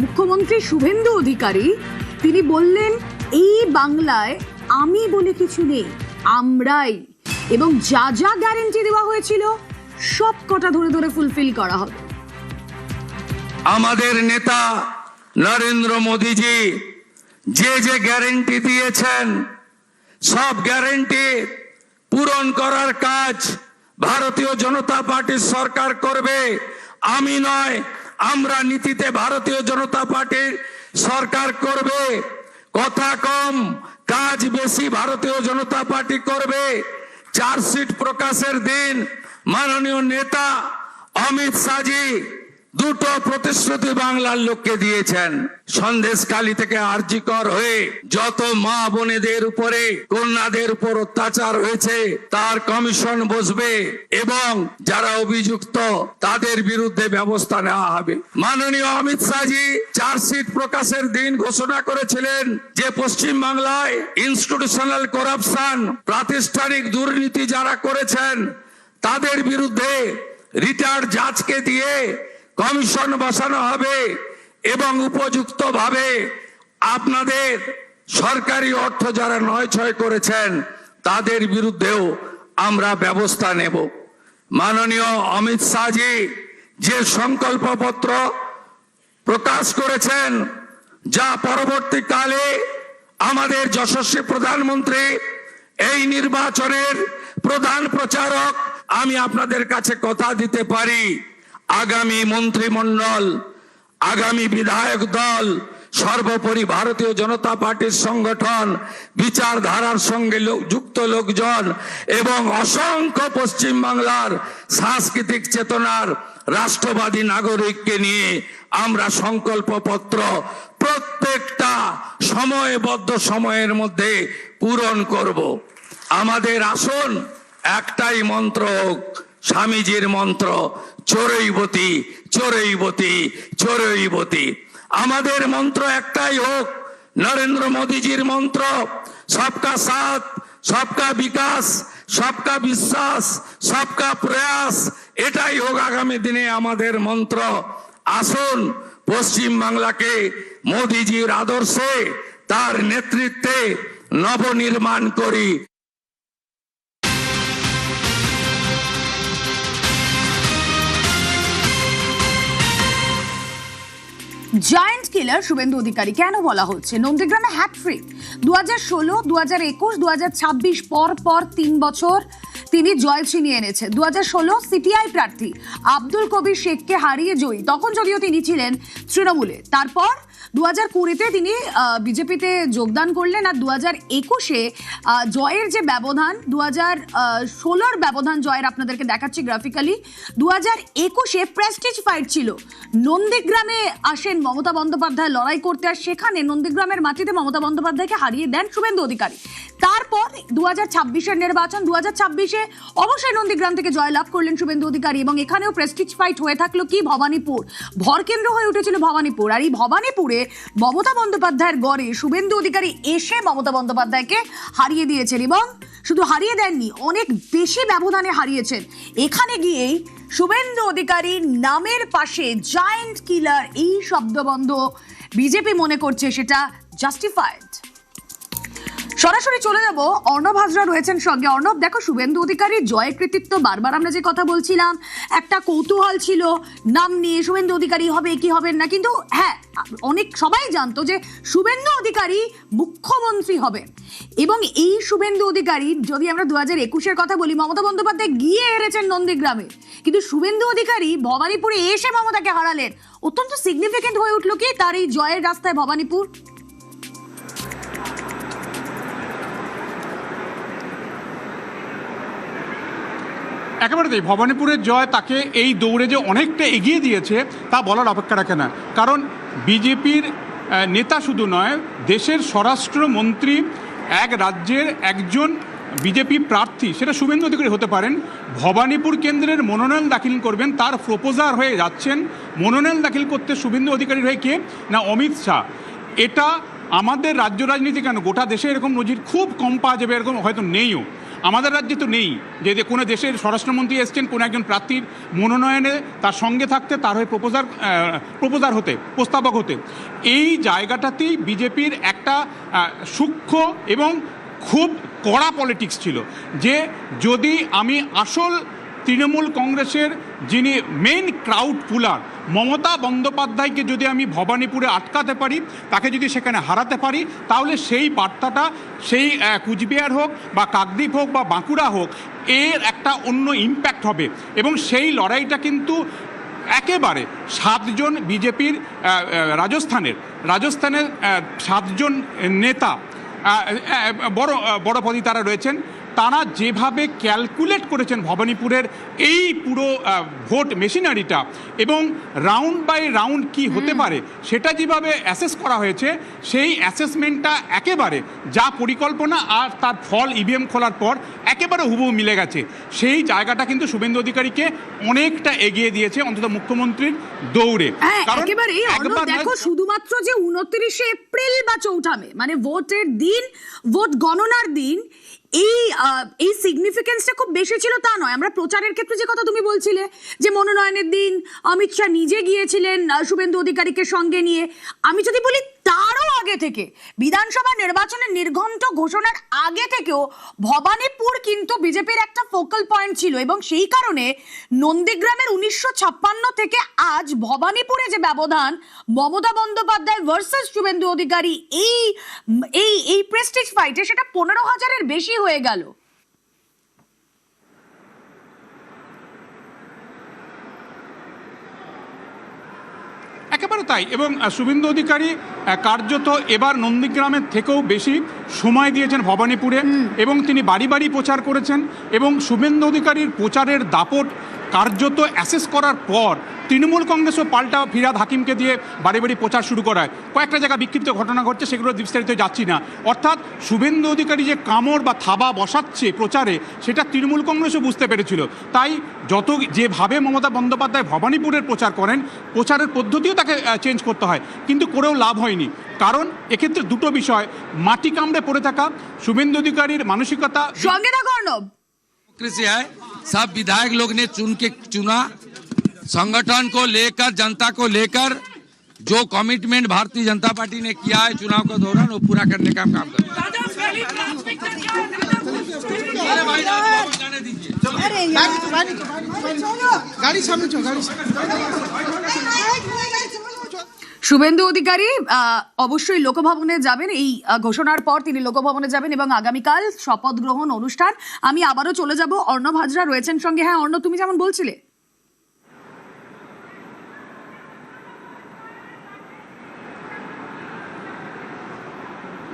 মুখ্যমন্ত্রী শুভেন্দু অধিকারী তিনি বললেন এই বাংলায় আমি বলে কিছু নেই, আমরাই, এবং যা যা গ্যারান্টি দেওয়া হয়েছিল সব কটা ধরে ধরে ফুলফিল করা হবে। আমাদের নেতা নরেন্দ্র মোদীজি যে যে গ্যারান্টি দিয়েছেন সব গ্যারান্টি পূরণ করার কাজ ভারতীয় জনতা পার্টির সরকার করবে। আমি নয়, আমরা নীতিতে ভারতীয় জনতা পার্টির সরকার করবে। কথা কম কাজ বেশি ভারতীয় জনতা পার্টি করবে। চার্জশিট প্রকাশের দিন মাননীয় নেতা অমিত শাহজি দুটো প্রতিশ্রুতি বাংলার লোককে দিয়েছেন। সন্দেশখালী থেকে আরজিকর হয়ে যত মা বোনেদের উপরে কন্যাদের উপর অত্যাচার হয়েছে তার কমিশন বসবে এবং যারা অভিযুক্ত তাদের বিরুদ্ধে ব্যবস্থা নেওয়া হবে। মাননীয় অমিত শাহজি চার্জশিট প্রকাশের দিন ঘোষণা করেছিলেন যে পশ্চিম বাংলায় ইনস্টিটিউশনাল করাপশন, প্রাতিষ্ঠানিক দুর্নীতি যারা করেছেন তাদের বিরুদ্ধে রিটায়ার্ড জাজকে দিয়ে কমিশন বসানো হবে এবং উপযুক্তভাবে আপনাদের সরকারি অর্থ যারা নয় ছয় করেছেন তাদের বিরুদ্ধেও আমরা ব্যবস্থা নেব। মাননীয় অমিত শাহজি যে সংকল্পপত্র প্রকাশ করেছেন যা পরবর্তীকালে আমাদের যশস্বী প্রধানমন্ত্রী এই নির্বাচনের প্রধান প্রচারক, আমি আপনাদের কাছে কথা দিতে পারি আগামী মন্ত্রিমণ্ডল, আগামী বিধায়ক দল, সর্বোপরি ভারতীয় জনতা পার্টির সংগঠন, বিচারধারার সঙ্গে যুক্ত লোকজন এবং অসংখ্য পশ্চিম বাংলার সাংস্কৃতিক চেতনার রাষ্ট্রবাদী নাগরিককে নিয়ে আমরা সংকল্পপত্র প্রত্যেকটা সময়বদ্ধ সময়ের মধ্যে পূরণ করব। আমাদের আসন একটাই মন্ত্র হোক, স্বামীজির মন্ত্র, চোরৈবতী চোরৈবতী চোরৈবতী। আমাদের মন্ত্র একটাই হোক, নরেন্দ্র মোদীজির মন্ত্র, সবকা সাথ, সবকা বিকাশ, সবকা বিশ্বাস, সবকা প্রয়াস, এটাই হোক আগামী দিনে আমাদের মন্ত্র। আসুন পশ্চিম বাংলাকে মোদীজির আদর্শে তার নেতৃত্বে নবনির্মাণ করি। জায়ান্ট কিলার শুভেন্দু অধিকারী কেন বলা হচ্ছে? নন্দীগ্রামে হ্যাটট্রিক 2016, 2021, 2026 পর পর 3 বছর তিনি জয় ছিনিয়ে এনেছেন। 2016 সিপিআই প্রার্থী আব্দুল কবির শেখকে হারিয়ে জয়ী, তখন যদিও তিনি ছিলেন তৃণমূলে। তারপর 2020-তে তিনি বিজেপিতে যোগদান করলেন। আর 2021-এ জয়ের যে ব্যবধান, 2016-র ব্যবধান জয়ের আপনাদেরকে দেখাচ্ছি গ্রাফিক্যালি। 2021-এ প্রেস্টিজ ফাইট ছিল, নন্দীগ্রামে আসেন মমতা বন্দ্যোপাধ্যায় লড়াই করতে, আর সেখানে নন্দীগ্রামের মাটিতে মমতা বন্দ্যোপাধ্যায়কে হারিয়ে দেন শুভেন্দু অধিকারী। তারপর 2026-এর নির্বাচন, 2026-এ অবশ্যই নন্দীগ্রাম থেকে জয়লাভ করলেন শুভেন্দু অধিকারী এবং এখানেও প্রেস্টিজ ফাইট হয়ে থাকলো কি ভবানীপুর, ভরকেন্দ্র হয়ে উঠেছিল ভবানীপুর। আর এই ভবানীপুরে মমতা বন্দ্যোপাধ্যায়ের গড়ে শুভেন্দু অধিকারী এসে মমতা বন্দ্যোপাধ্যায়কে হারিয়ে দিয়েছেন এবং শুধু হারিয়ে দেননি, অনেক বেশি ব্যবধানে হারিয়েছেন। এখানে গিয়েই শুভেন্দু অধিকারীর নামের পাশে জায়ান্ট কিলার এই শব্দবন্ধ বিজেপি মনে করছে সেটা জাস্টিফাইড। সরাসরি চলে যাব, অর্ণব হাজরা রয়েছেন সঙ্গে। অর্ণব, দেখো শুভেন্দু অধিকারীর জয়ের কৃতিত্ব বারবার আমরা যে কথা বলছিলাম, একটা কৌতূহল ছিল নাম নিয়ে শুভেন্দু অধিকারী হবে কি হবেন না, কিন্তু হ্যাঁ অনেক সবাই জানতো যে শুভেন্দু অধিকারী মুখ্যমন্ত্রী হবেন। এবং এই শুভেন্দু অধিকারী, যদি আমরা 2021-এর কথা বলি, মমতা বন্দ্যোপাধ্যায় গিয়ে হেরেছেন নন্দীগ্রামে, কিন্তু শুভেন্দু অধিকারী ভবানীপুরে এসে মমতাকে হারালেন। অত্যন্ত সিগনিফিকেন্ট হয়ে উঠলো কি তার এই জয়ের রাস্তায় ভবানীপুর? একেবারে তাই, ভবানীপুরের জয় তাকে এই দৌড়ে যে অনেকটা এগিয়ে দিয়েছে তা বলার অপেক্ষা রাখে না। কারণ বিজেপির নেতা শুধু নয়, দেশের স্বরাষ্ট্রমন্ত্রী, এক রাজ্যের একজন বিজেপি প্রার্থী, সেটা শুভেন্দু অধিকারী হতে পারেন, ভবানীপুর কেন্দ্রের মনোনয়ন দাখিল করবেন, তার প্রপোজার হয়ে যাচ্ছেন। মনোনয়ন দাখিল করতে শুভেন্দু অধিকারীর হয়ে কে না অমিত শাহ। এটা আমাদের রাজ্য রাজনীতি কেন গোটা দেশে এরকম নজির খুব কম পাওয়া যাবে, এরকম হয়তো নেইও। আমাদের রাজ্যে তো নেই যে কোনো দেশের স্বরাষ্ট্রমন্ত্রী এসছেন কোনো একজন প্রার্থীর মনোনয়নে তার সঙ্গে থাকতে, তার হয়ে প্রপোজার হতে, প্রস্তাবক হতে। এই জায়গাটাতেই বিজেপির একটা সূক্ষ্ম এবং খুব কড়া পলিটিক্স ছিল, যে যদি আমি আসল তৃণমূল কংগ্রেসের যিনি মেইন ক্রাউড পুলার মমতা বন্দ্যোপাধ্যায়কে যদি আমি ভবানীপুরে আটকাতে পারি, তাকে যদি সেখানে হারাতে পারি, তাহলে সেই বার্তাটা সেই কুচবিহার হোক বা কাকদ্বীপ হোক বা বাঁকুড়া হোক, এর একটা অন্য ইম্প্যাক্ট হবে। এবং সেই লড়াইটা কিন্তু একেবারে 7 জন বিজেপির রাজস্থানের 7 জন নেতা বড় পদে তারা রয়েছেন, তারা যেভাবে ক্যালকুলেট করেছেন ভবানীপুরের এই পুরো ভোট মেশিনারিটা এবং রাউন্ড বাই রাউন্ড কি হতে পারে সেটা যেভাবে অ্যাসেস করা হয়েছে, সেই অ্যাসেসমেন্টটা একেবারে যা পরিকল্পনা আর তার ফল ইভিএম খোলার পর একেবারে হুবহু মিলে গেছে। সেই জায়গাটা কিন্তু শুভেন্দু অধিকারীকে অনেকটা এগিয়ে দিয়েছে, অন্তত মুখ্যমন্ত্রীর দৌড়ে। দেখো, শুধুমাত্র যে 29 এপ্রিল বা 4 মে মানে ভোটের দিন, ভোট গণনার দিন, এই সিগনিফিকেন্সটা খুব বেশি ছিল তা নয়। আমরা প্রচারের ক্ষেত্রে যে কথা তুমি বলছিলে, যে মনোনয়নের দিন অমিত শাহ নিজে গিয়েছিলেন শুভেন্দু অধিকারীকে সঙ্গে নিয়ে, আমি যদি বলি তারও আগে থেকে, বিধানসভা নির্বাচনের নির্ঘণ্ট ঘোষণার আগে থেকেও ভবানীপুর কিন্তু বিজেপির একটা ফোকাল পয়েন্ট ছিল। এবং সেই কারণে নন্দীগ্রামের 1956 থেকে আজ ভবানীপুরে যে ব্যবধান, মমতা বন্দ্যোপাধ্যায় ভার্সেস শুভেন্দু অধিকারী, এই প্রেস্টিজ ফাইটে সেটা 15,000-এর বেশি হয়ে গেল। একেবারে তাই। এবং শুভেন্দু অধিকারী কার্যত এবার নন্দীগ্রামের থেকেও বেশি সময় দিয়েছেন ভবানীপুরে, এবং তিনি বাড়ি বাড়ি প্রচার করেছেন। এবং শুভেন্দু অধিকারীর প্রচারের দাপট কার্যত অ্যাসেস করার পর তৃণমূল কংগ্রেসও পাল্টা ফিরাদ হাকিমকে দিয়ে বাড়ি বাড়ি প্রচার শুরু করায়। কয়েকটা জায়গা বিক্ষিপ্ত ঘটনা ঘটছে, সেগুলো বিস্তারিত যাচ্ছি না। অর্থাৎ শুভেন্দু অধিকারী যে কামড় বা থাবা বসাচ্ছে প্রচারে, সেটা তৃণমূল কংগ্রেসও বুঝতে পেরেছিল। তাই যেভাবে মমতা বন্দ্যোপাধ্যায় ভবানীপুরের প্রচার করেন, প্রচারের পদ্ধতিও তাকে চেঞ্জ করতে হয়, কিন্তু করেও লাভ হয়নি। কারণ এক্ষেত্রে দুটো বিষয়, মাটি কামড়ে পড়ে থাকা শুভেন্দু অধিকারীর মানসিকতা। সঙ্গে থাকো অর্ণব। है सब विधायक लोग ने चुना संगठन को लेकर, जनता को लेकर जो कमिटमेंट भारतीय जनता पार्टी ने किया है चुनाव के दौरान, वो पूरा करने का काम कर শুভেন্দু অধিকারী অবশ্যই লোকভবনে যাবেন। এই ঘোষণার পর তিনি লোকভবনে যাবেন এবং আগামীকাল শপথ গ্রহণ অনুষ্ঠান। আমি আবারও চলে যাব, অর্ণব হাজরা রয়েছেন সঙ্গে। হ্যাঁ অর্ণব, তুমি যেমন বলছিলে।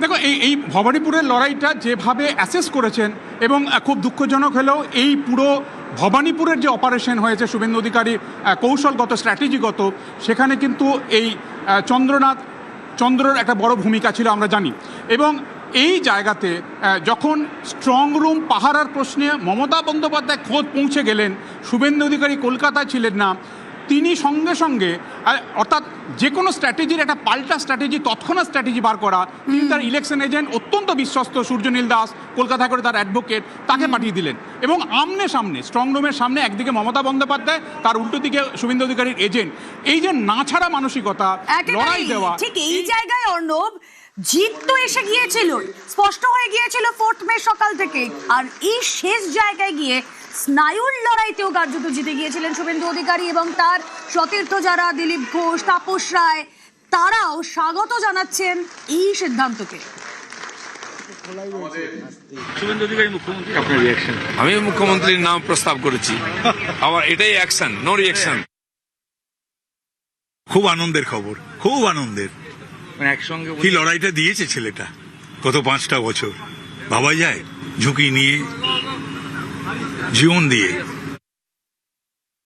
দেখো, এই ভবানীপুরের লড়াইটা যেভাবে অ্যাসেস করেছেন, এবং খুব দুঃখজনক হলেও এই পুরো ভবানীপুরের যে অপারেশন হয়েছে শুভেন্দু অধিকারীর কৌশলগত, স্ট্র্যাটেজিগত, সেখানে কিন্তু এই চন্দ্রর একটা বড় ভূমিকা ছিল, আমরা জানি। এবং এই জায়গাতে যখন স্ট্রং রুম পাহারার প্রশ্নে মমতা বন্দ্যোপাধ্যায় খোদ পৌঁছে গেলেন, শুভেন্দু অধিকারী কলকাতায় ছিলেন না, তিনি সঙ্গে সঙ্গে, অর্থাৎ যে কোনো স্ট্র্যাটেজির একটা পাল্টা স্ট্র্যাটেজি, তৎক্ষণাৎ স্ট্র্যাটেজি বার করা, তিনি তার ইলেকশন এজেন্ট অত্যন্ত বিশ্বস্ত সূর্যনীল দাস, কলকাতা করে তার অ্যাডভোকেট, তাকে পাঠিয়ে দিলেন। এবং আমনে সামনে স্ট্রং রুমের সামনে একদিকে মমতা বন্দ্যোপাধ্যায়, তার উল্টো দিকে শুভেন্দু অধিকারীর এজেন্ট। এই যে না ছাড়া মানসিকতা, লড়াই দেওয়া, ঠিক এই জায়গায় অর্ণব জিত তো এসে গিয়েছিল, স্পষ্ট হয়ে গিয়েছিল 4 মে সকাল থেকে। আর এই শেষ জায়গায় গিয়ে স্নায়ুর লড়াইতেও কার্যত জিতে গিয়েছিলেন শুভেন্দু অধিকারী, এবং তার সতীর্থ যারা দিলীপ ঘোষ, তাপস রায়, তারাও স্বাগত জানাচ্ছেন এই সিদ্ধান্তকে। আমি মুখ্যমন্ত্রীর নাম প্রস্তাব করেছি, আমার এটাই অ্যাকশন, নো রিঅ্যাকশন। খুব আনন্দের খবর, খুব আনন্দের। একসঙ্গে কি লড়াইটা দিয়েছে ছেলেটা গত 5টা বছর, ভাবা যায়, ঝুঁকি নিয়ে, জীবন দিয়ে।